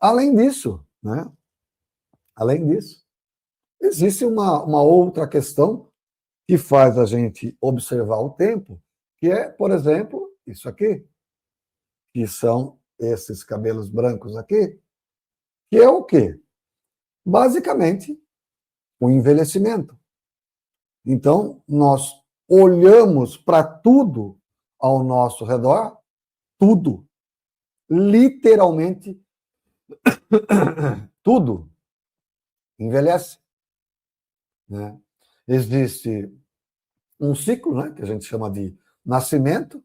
Além disso, né? Além disso, existe uma outra questão que faz a gente observar o tempo, que é, por exemplo, isso aqui, que são esses cabelos brancos aqui, que é o quê? Basicamente, o envelhecimento. Então, nós olhamos para tudo ao nosso redor, tudo, literalmente tudo envelhece, né? Existe um ciclo, né, que a gente chama de nascimento,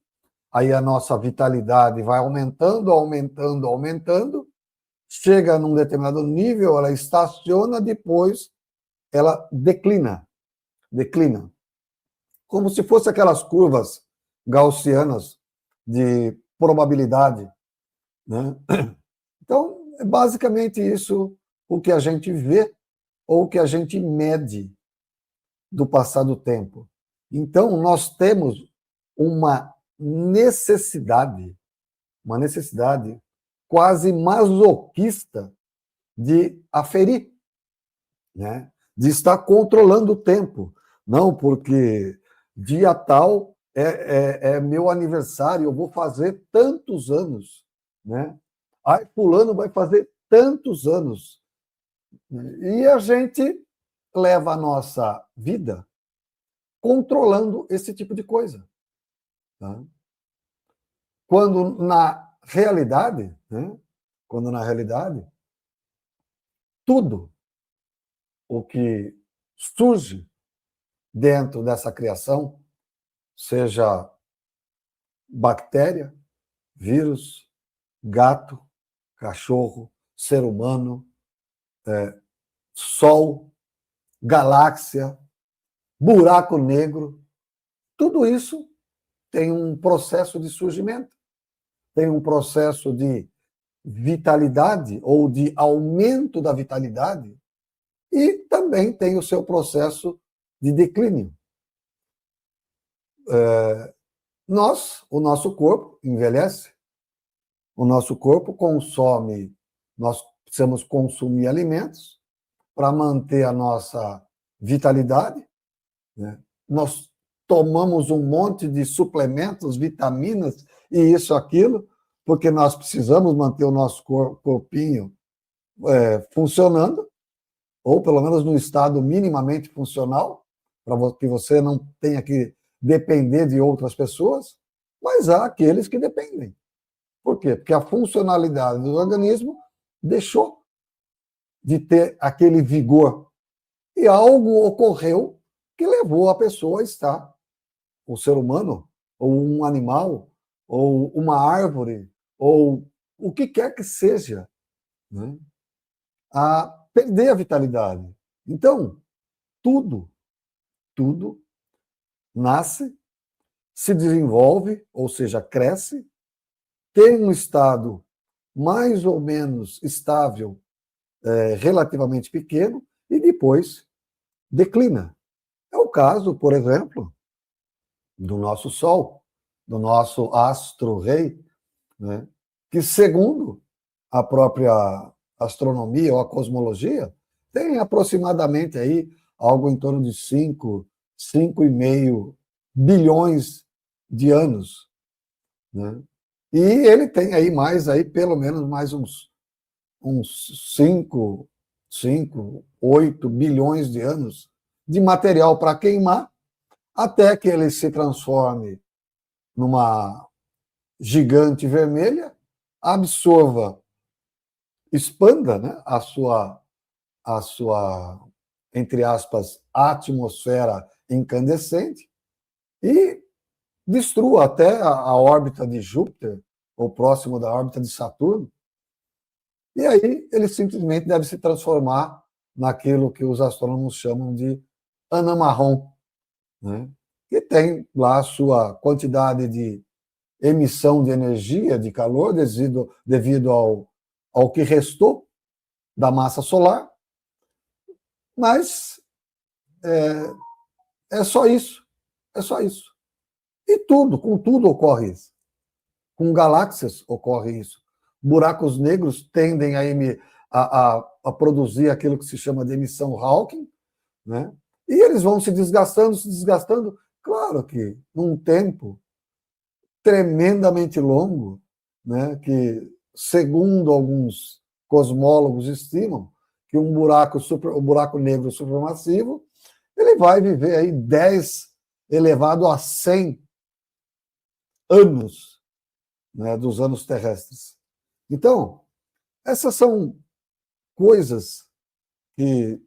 aí a nossa vitalidade vai aumentando, aumentando, aumentando, chega num determinado nível, ela estaciona, depois ela declina, declina. Como se fosse aquelas curvas gaussianas de probabilidade, né? Então, é basicamente isso o que a gente vê ou o que a gente mede do passar do tempo. Então, nós temos uma necessidade quase masoquista de aferir, né? De estar controlando o tempo. Não, porque dia tal é meu aniversário, eu vou fazer tantos anos, né? Ai, fulano vai fazer tantos anos. E a gente leva a nossa vida controlando esse tipo de coisa. Tá? Quando na realidade, né? Quando na realidade, tudo o que surge dentro dessa criação, seja bactéria, vírus, gato, cachorro, ser humano, sol, galáxia, buraco negro, tudo isso tem um processo de surgimento, tem um processo de vitalidade ou de aumento da vitalidade e também tem o seu processo de declínio. O nosso corpo envelhece, o nosso corpo consome, nós precisamos consumir alimentos para manter a nossa vitalidade, né? Nós tomamos um monte de suplementos, vitaminas e isso, aquilo, porque nós precisamos manter o nosso corpinho funcionando, ou pelo menos no estado minimamente funcional, para que você não tenha que depender de outras pessoas, mas há aqueles que dependem. Por quê? Porque a funcionalidade do organismo deixou de ter aquele vigor. E algo ocorreu que levou a pessoa a estar, o ser humano, ou um animal, ou uma árvore, ou o que quer que seja, né, a perder a vitalidade. Então, tudo nasce, se desenvolve, ou seja, cresce, tem um estado mais ou menos estável, relativamente pequeno, e depois declina. É o caso, por exemplo, do nosso Sol, do nosso astro-rei, né? Que, segundo a própria astronomia ou a cosmologia, tem aproximadamente aí algo em torno de 5,5 bilhões de anos, né? E ele tem aí mais, aí, pelo menos mais uns 8 bilhões de anos de material para queimar, até que ele se transforme numa gigante vermelha, absorva, expanda, né, a sua, entre aspas, atmosfera incandescente e destrua até a órbita de Júpiter, ou próximo da órbita de Saturno, e aí ele simplesmente deve se transformar naquilo que os astrônomos chamam de anã marrom, né? Que tem lá a sua quantidade de emissão de energia, de calor, devido ao que restou da massa solar, mas é só isso, é só isso. E com tudo ocorre isso. Com galáxias ocorre isso. buracos negros tendem a produzir aquilo que se chama de emissão Hawking, né? E eles vão se desgastando. Claro que num tempo tremendamente longo, né, que, segundo alguns cosmólogos estimam, que um buraco negro supermassivo, ele vai viver aí 10 elevado a 100 anos, né, dos anos terrestres. Então, essas são coisas que,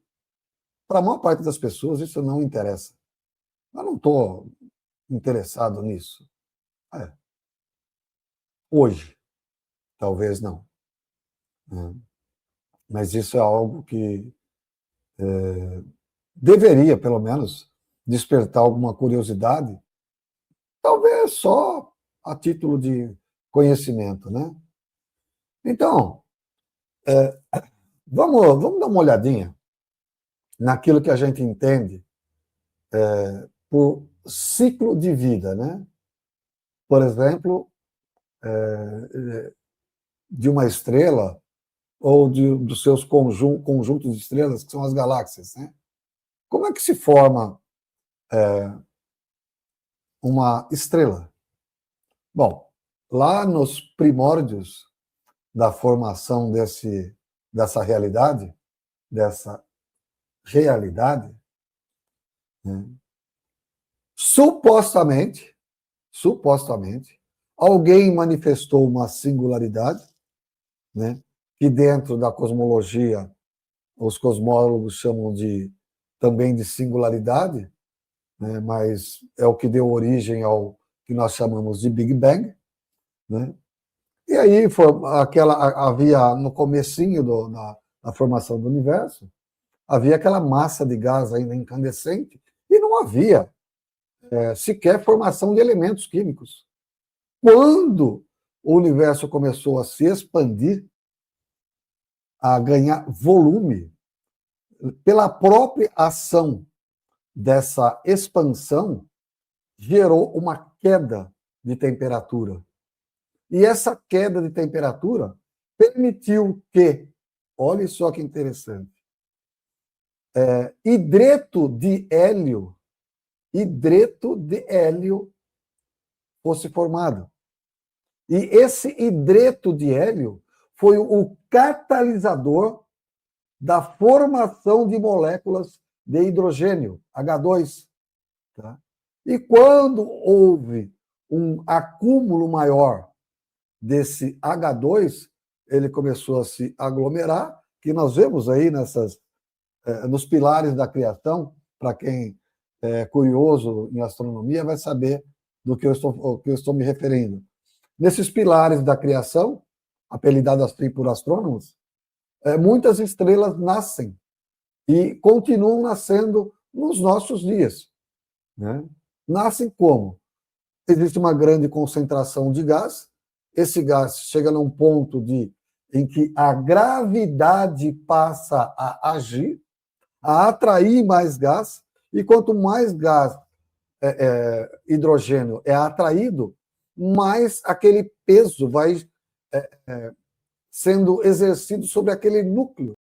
para a maior parte das pessoas, isso não interessa. Eu não estou interessado nisso. Hoje, talvez não. Mas isso é algo que deveria, pelo menos, despertar alguma curiosidade, talvez só a título de conhecimento, né? Então, vamos dar uma olhadinha naquilo que a gente entende por ciclo de vida, né? Por exemplo, de uma estrela ou dos seus conjuntos de estrelas, que são as galáxias, né? Como é que se forma uma estrela? Bom, lá nos primórdios da formação dessa realidade, né? Supostamente, alguém manifestou uma singularidade, né, que dentro da cosmologia os cosmólogos chamam também de singularidade, né, mas é o que deu origem ao que nós chamamos de Big Bang, né? E aí havia no comecinho da formação do universo, havia aquela massa de gás ainda incandescente e não havia sequer formação de elementos químicos. Quando o universo começou a se expandir, a ganhar volume, pela própria ação dessa expansão, gerou uma queda de temperatura. E essa queda de temperatura permitiu que, olha só que interessante, hidreto de hélio fosse formado. E esse hidreto de hélio foi o catalisador da formação de moléculas de hidrogênio, H2. Tá? E quando houve um acúmulo maior desse H2, ele começou a se aglomerar, que nós vemos aí nos pilares da criação. Para quem é curioso em astronomia vai saber do que eu estou me referindo. Nesses pilares da criação, apelidados assim por astrônomos, muitas estrelas nascem e continuam nascendo nos nossos dias, né? Nascem como? Existe uma grande concentração de gás, esse gás chega num ponto em que a gravidade passa a agir, a atrair mais gás, e quanto mais gás, hidrogênio é atraído, mais aquele peso vai sendo exercido sobre aquele núcleo